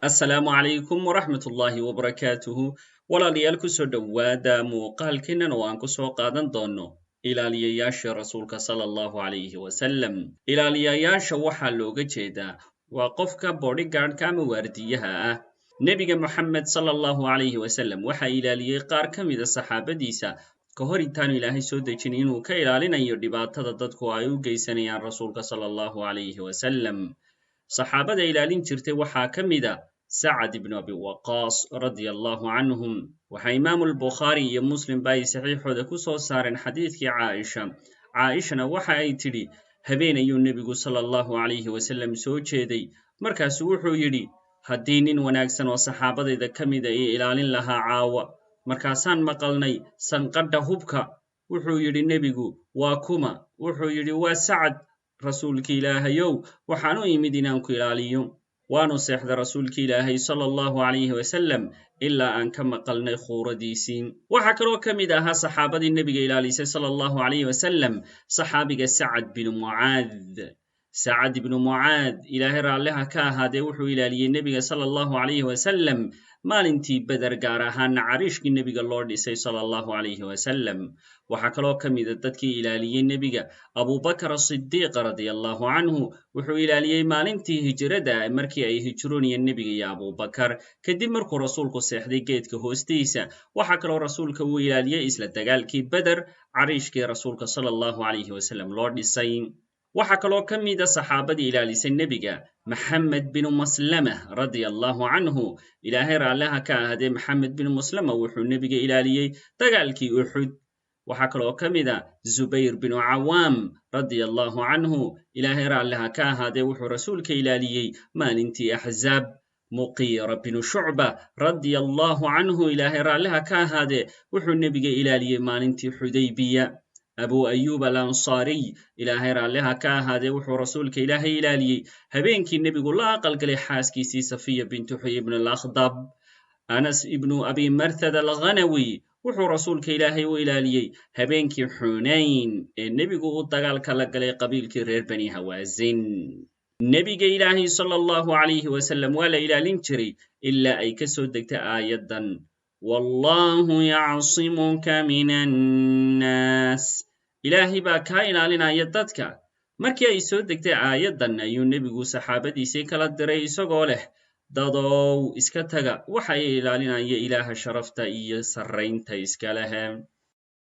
asalaamu calaykum waraxmatullaahi wabarakaatuhu walaalayaal ku soo dhowaada muuqaalkeennan oo aan ku soo qaadan doonno ilaaliyayaasha rasuulka sala allahu calayhi wasalam ilaaliyayaasha waxaa looga jeedaa waa qofka bodyguardka ama waardiyaha ah nebiga moxamed sala allahu calayhi wasalam waxaa ilaaliyey qaar ka mida saxaabadiisa ka hor intaanu ilaahay soo dejin inuu ka ilaalinayo dhibaatada dadku ay u geysanayaan rasuulka sala allahu calayhi wasalam saxaabada ilaalin jirtay waxaa ka mida sacad ibnu abi waqaas radia allahu canhum waxaa imaamu albukhaari iyo muslimba ay saxiixooda ku soo saareen xadiidkii caaishana waxa ay tidhi habeen ayuu nebigu sala allahu calayhi wasalam soo jeeday markaasuu wuxuu yidhi haddii nin wanaagsan oo saxaabadayda ka mida ii ilaalin lahaa caawa markaasaan maqalnay sanqadha hubka wuxuu yidhi nebigu waa kuma wuxuu yidhi waa sacad rasuulki ilaahayow waxaan u imid inaan ku ilaaliyo waanu seexda rasuulki ilaahay sala allahu calayhi wasalam ilaa aan ka maqalnay khuuradiisii waxaa kaloo ka mid ahaa saxaabadii nebiga ilaalisay sala allahu calayhi wasalam saxaabiga sacad ibnu mucaad ilaahay raalliha ka ahaadee wuxuu ilaaliyey nebiga sala allahu calayhi wasalam maalintii beder gaar ahaana cariishkii nebiga loo dhisay sala allahu calayhi wasalam waxaa kaloo ka mida dadkii ilaaliyey nebiga abubakar asidiiq radia allahu canhu wuxuu ilaaliyey maalintii hijrada markii ay hijroonayeen nebiga iyo abubakar kadib markuu rasuulku seexday geedka hoostiisa waxaa kaloo rasuulka uu ilaaliyey isla dagaalkii beder cariishkii rasuulka sala allahu calayhi wasalam loo dhisay waxaa kaloo ka mida saxaabadii ilaalisay nebiga maxamed binu maslama radia allahu canhu ilaahay raalliha ka ahaadee maxamed binu maslama wuxuu nebiga ilaaliyey dagaalkii uxud waxaa kaloo ka mida zubayr binu cawaam radia allahu canhu ilaahay raalliha ka ahaadee wuxuu rasuulka ilaaliyey maalintii axzaab muqiira binu shucba radia allahu canhu ilaahay raalliha ka ahaadee wuxuu nebiga ilaaliyey maalintii xudaybiya abu ayub alansaariy ilaahay raalliha ka ahaadee wuxuu rasuulka ilaahay ilaaliyey habeenkii nebigu la aqalgalay xaaskiisii safiya bintu xuy ibn alakhdab anas ibnu abi marthad alghanawi wuxuu rasuulka ilaahay u ilaaliyey habeenkii xunayn ee nebigu u dagaalka la galay qabiilkii reer bani hawaasin nebiga ilaahay sala allahu calayhi wasalam waa la ilaalin jiray ilaa ay ka soo degta aayaddan wallahu yacsimuka min annaas ilaahay baa kaa ilaalinaya dadka markii ay soo degtay aayaddan ayuu nebigu saxaabadiisii kala diray isagoo leh dadow iska taga waxa ay ilaalinaya ilaaha sharafta iyo sarraynta iska lehe